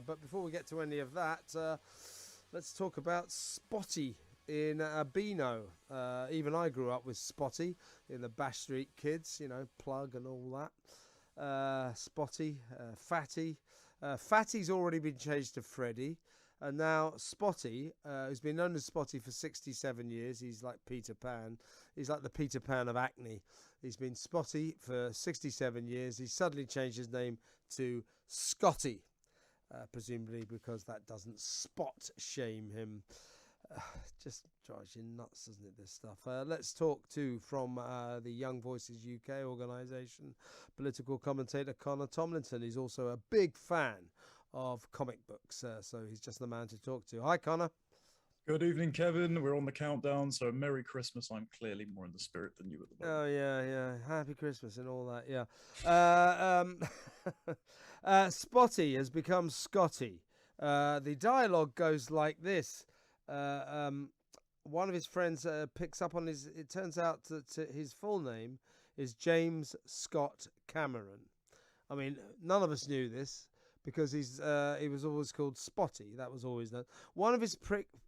But before we get to any of that, let's talk about Spotty in Beano. Even I grew up with Spotty in the Bash Street Kids, you know, Plug and all that. Spotty, Fatty. Fatty's already been changed to Freddy. And now Spotty, who's been known as Spotty for 67 years, he's like Peter Pan. He's like the Peter Pan of acne. He's been Spotty for 67 years. He's suddenly changed his name to Scotty, presumably because that doesn't spot shame him. Just drives you nuts, doesn't it, this stuff? Let's talk to, from the Young Voices UK organisation, political commentator Connor Tomlinson. He's also a big fan of comic books, so he's just the man to talk to. Hi, Connor. Good evening, Kevin. We're on the countdown, so Merry Christmas. I'm clearly more in the spirit than you at the moment. Oh, yeah. Happy Christmas and all that, yeah. Spotty has become Scotty. The dialogue goes like this. One of his friends picks up on his... It turns out that his full name is James Scott Cameron. I mean, none of us knew this, because he was always called Spotty. That was always known. One of his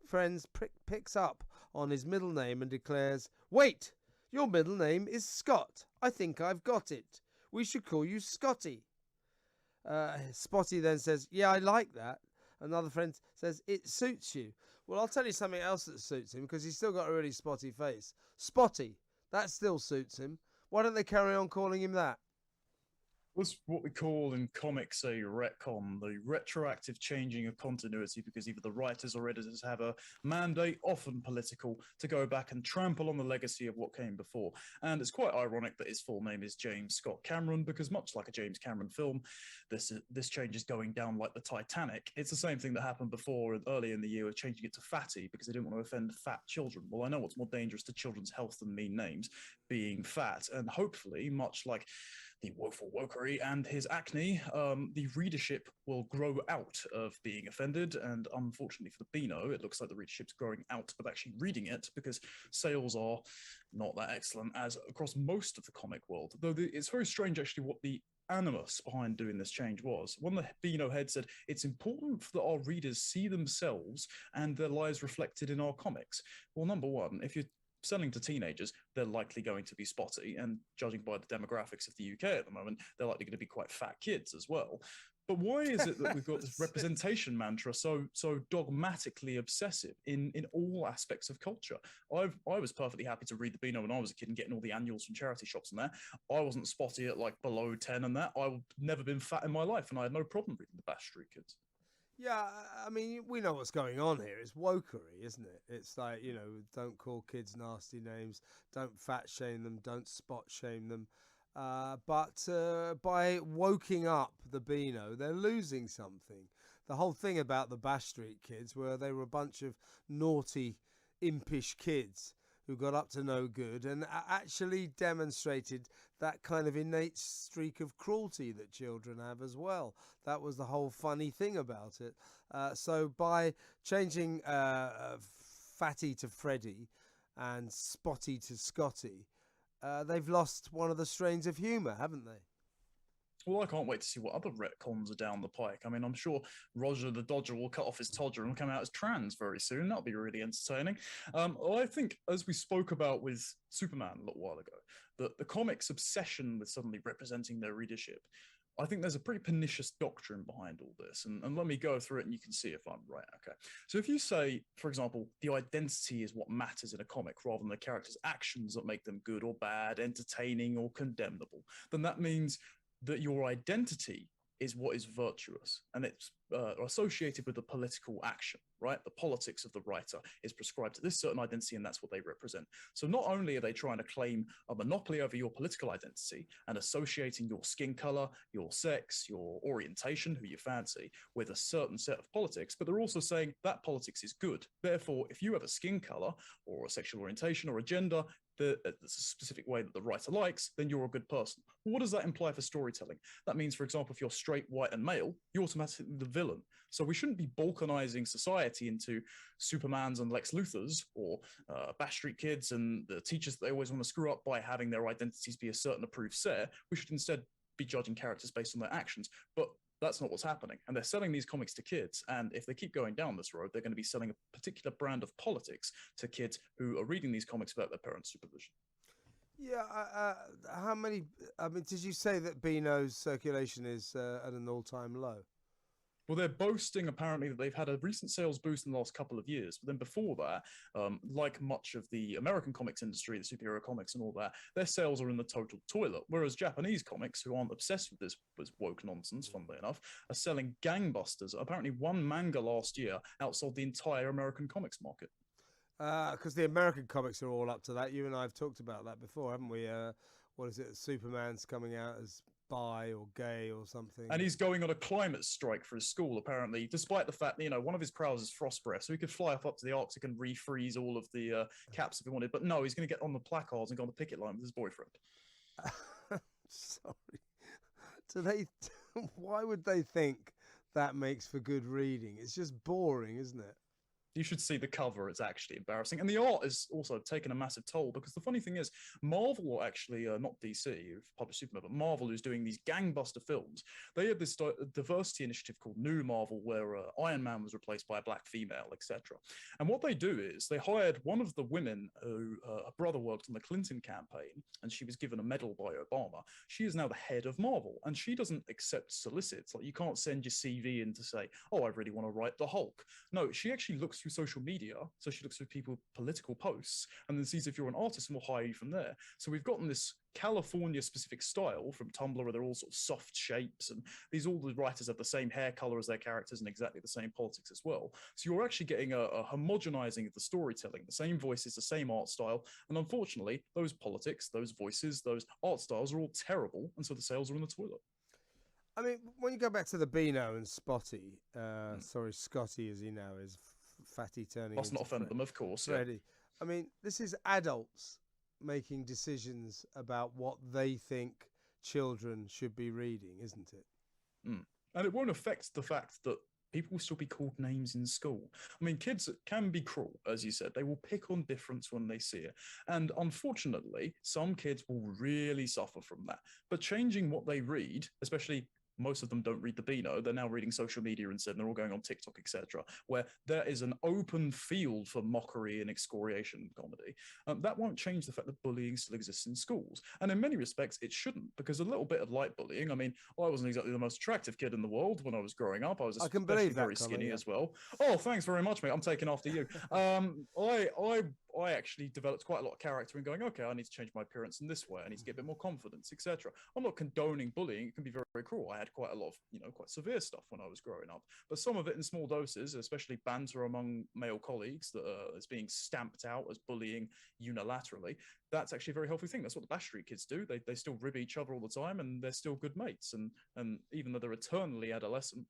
friends picks up on his middle name and declares, "Wait, your middle name is Scott. I think I've got it. We should call you Scotty." Spotty then says, "Yeah, I like that." Another friend says, "It suits you." Well, I'll tell you something else that suits him, because he's still got a really spotty face. Spotty. That still suits him. Why don't they carry on calling him that? What's what we call in comics a retcon, the retroactive changing of continuity, because either the writers or editors have a mandate, often political, to go back and trample on the legacy of what came before. And it's quite ironic that his full name is James Scott Cameron, because much like a James Cameron film, this change is going down like the Titanic. It's the same thing that happened before, early in the year, with changing it to Fatty, because they didn't want to offend fat children. Well, I know what's more dangerous to children's health than mean names, being fat. And hopefully, much like the woeful wokery and his acne, the readership will grow out of being offended. And unfortunately for the Beano, it looks like the readership's growing out of actually reading it, because sales are not that excellent as across most of the comic world. Though it's very strange actually what the animus behind doing this change was. One of the Beano heads said, "It's important that our readers see themselves and their lives reflected in our comics." Well, number one, if you're selling to teenagers, they're likely going to be spotty, and judging by the demographics of the UK at the moment, they're likely going to be quite fat kids as well. But why is it that we've got this representation mantra so dogmatically obsessive in all aspects of culture? I was perfectly happy to read the Beano when I was a kid and getting all the annuals from charity shops and that. I wasn't spotty at like below 10 and that. I've never been fat in my life, and I had no problem reading the Bash Street Kids. Yeah, I mean, we know what's going on here. It's wokery, isn't it? It's like, you know, don't call kids nasty names, don't fat shame them, don't spot shame them. But by woking up the Beano, they're losing something. The whole thing about the Bash Street Kids, where they were a bunch of naughty, impish kids who got up to no good and actually demonstrated that kind of innate streak of cruelty that children have as well. That was the whole funny thing about it. So by changing Fatty to Freddy and Spotty to Scotty, they've lost one of the strains of humour, haven't they? Well, I can't wait to see what other retcons are down the pike. I mean, I'm sure Roger the Dodger will cut off his Todger and come out as trans very soon. That'll be really entertaining. Well, I think, as we spoke about with Superman a little while ago, that the comics' obsession with suddenly representing their readership, I think there's a pretty pernicious doctrine behind all this. And let me go through it and you can see if I'm right. Okay. So if you say, for example, the identity is what matters in a comic rather than the character's actions that make them good or bad, entertaining or condemnable, then that means that your identity is what is virtuous, and it's associated with the political action, right? The politics of the writer is prescribed to this certain identity, and that's what they represent. So not only are they trying to claim a monopoly over your political identity and associating your skin color, your sex, your orientation, who you fancy, with a certain set of politics, but they're also saying that politics is good. Therefore, if you have a skin color or a sexual orientation or a gender, that's a specific way that the writer likes, then you're a good person. What does that imply for storytelling? That means, for example, if you're straight, white, and male, you're automatically the villain. So we shouldn't be balkanizing society into Supermans and Lex Luthors, or Bash Street Kids and the teachers that they always want to screw up by having their identities be a certain approved set. We should instead be judging characters based on their actions. But That's not what's happening. And they're selling these comics to kids. And if they keep going down this road, they're going to be selling a particular brand of politics to kids who are reading these comics without their parents' supervision. Yeah, how many? I mean, did you say that Beano's circulation is at an all-time low? Well, they're boasting apparently that they've had a recent sales boost in the last couple of years. But then before that, like much of the American comics industry, the superhero comics and all that, their sales are in the total toilet. Whereas Japanese comics, who aren't obsessed with this woke nonsense, funnily enough, are selling gangbusters. Apparently, one manga last year outsold the entire American comics market. Because the American comics are all up to that. You and I have talked about that before, haven't we? What is it? Superman's coming out as bi or gay or something. And he's going on a climate strike for his school, apparently, despite the fact that, one of his powers is frost breath, so he could fly up to the Arctic and refreeze all of the caps if he wanted. But no, he's going to get on the placards and go on the picket line with his boyfriend. Sorry. Why would they think that makes for good reading? It's just boring, isn't it? You should see the cover. It's actually embarrassing. And the art is also taken a massive toll, because the funny thing is, Marvel actually, not DC, who've published Superman, but Marvel, who's doing these gangbuster films, they had this diversity initiative called New Marvel, where Iron Man was replaced by a black female, etc. And what they do is they hired one of the women who, her brother worked on the Clinton campaign, and she was given a medal by Obama. She is now the head of Marvel, and she doesn't accept solicits. Like, you can't send your CV in to say, oh, I really want to write the Hulk. No, she actually looks through social media. So she looks through political posts and then sees if you're an artist and will hire you from there. So we've gotten this California specific style from Tumblr, where they're all sort of soft shapes, and all the writers have the same hair color as their characters and exactly the same politics as well. So you're actually getting a homogenizing of the storytelling, the same voices, the same art style. And unfortunately, those politics, those voices, those art styles are all terrible. And so the sales are in the toilet. I mean, when you go back to the Beano and Spotty, sorry, Scotty as he now is, Fatty turning Must not offend them, of course. Freddy. Yeah. I mean, this is adults making decisions about what they think children should be reading, isn't it? And it won't affect the fact that people will still be called names in school. I mean, kids can be cruel, as you said. They will pick on difference when they see it. And unfortunately, some kids will really suffer from that. But changing what they read, especially most of them don't read the Beano. They're now reading social media instead. They're all going on TikTok, etc., where there is an open field for mockery and excoriation comedy. That won't change the fact that bullying still exists in schools. And in many respects, it shouldn't, because a little bit of light bullying, I mean, I wasn't exactly the most attractive kid in the world when I was growing up. I was especially very skinny as well. Oh, thanks very much, mate. I'm taking after you. I actually developed quite a lot of character in going, okay, I need to change my appearance in this way. I need to get a bit more confidence, etc. I'm not condoning bullying. It can be very, very cruel. I had quite a lot of, quite severe stuff when I was growing up. But some of it in small doses, especially banter among male colleagues that is being stamped out as bullying unilaterally, that's actually a very healthy thing. That's what the Bash Street kids do. They still rib each other all the time, and they're still good mates. And even though they're eternally adolescent,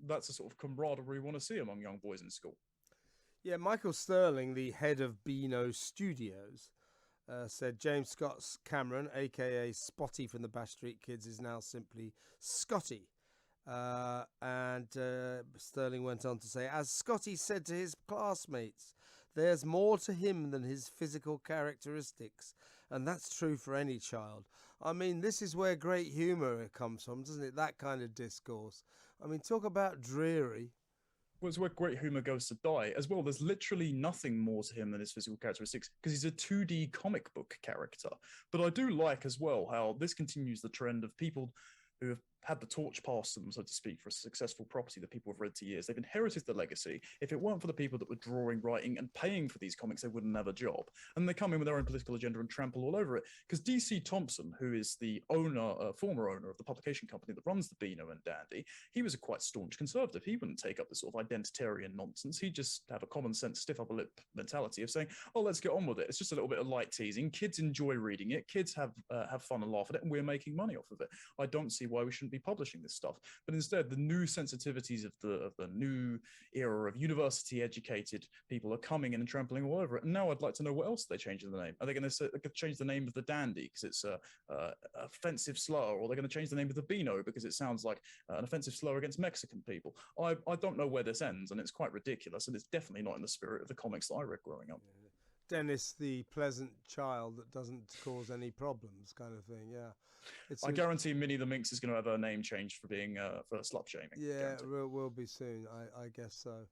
that's a sort of camaraderie we want to see among young boys in school. Yeah, Michael Sterling, the head of Beano Studios, said James Scott's Cameron, a.k.a. Spotty from the Bash Street Kids, is now simply Scotty. And Sterling went on to say, as Scotty said to his classmates, there's more to him than his physical characteristics. And that's true for any child. I mean, this is where great humour comes from, doesn't it? That kind of discourse. I mean, talk about dreary. Well, it's where great humour goes to die. As well, there's literally nothing more to him than his physical characteristics, because he's a 2D comic book character. But I do like as well how this continues the trend of people who have had the torch passed to them, so to speak, for a successful property that people have read to years. They've inherited the legacy. If it weren't for the people that were drawing, writing, and paying for these comics, they wouldn't have a job. And they come in with their own political agenda and trample all over it. Because D.C. Thompson, who is the former owner of the publication company that runs the Beano and Dandy, he was a quite staunch conservative. He wouldn't take up this sort of identitarian nonsense. He'd just have a common sense, stiff upper lip mentality of saying, oh, let's get on with it. It's just a little bit of light teasing. Kids enjoy reading it. Kids have fun and laugh at it, and we're making money off of it. I don't see why we shouldn't be publishing this stuff. But instead, the new sensitivities of the new era of university-educated people are coming in and trampling all over it. And now I'd like to know what else they're changing the name. Are they going to change the name of the Dandy because it's a offensive slur, or they're going to change the name of the Beano because it sounds like an offensive slur against Mexican people? I don't know where this ends, and it's quite ridiculous, and it's definitely not in the spirit of the comics that I read growing up. Dennis, the pleasant child that doesn't cause any problems, kind of thing. Yeah, I guarantee Minnie the Minx is going to have her name changed for being for slut shaming. Yeah, will be soon. I guess so.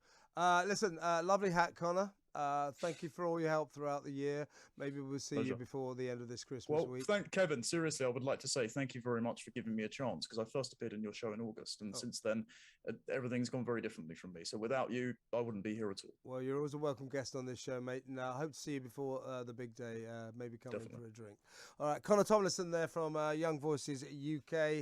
Listen, lovely hat, Connor. Thank you for all your help throughout the year. Maybe we'll see you before the end of this Christmas week. Thank Kevin. Seriously, I would like to say thank you very much for giving me a chance, because I first appeared in your show in August, and since then everything's gone very differently from me. So without you, I wouldn't be here at all. Well, you're always a welcome guest on this show, mate, and I hope to see you before the big day. Maybe come in for a drink. All right, Connor Tomlinson there from Young Voices UK.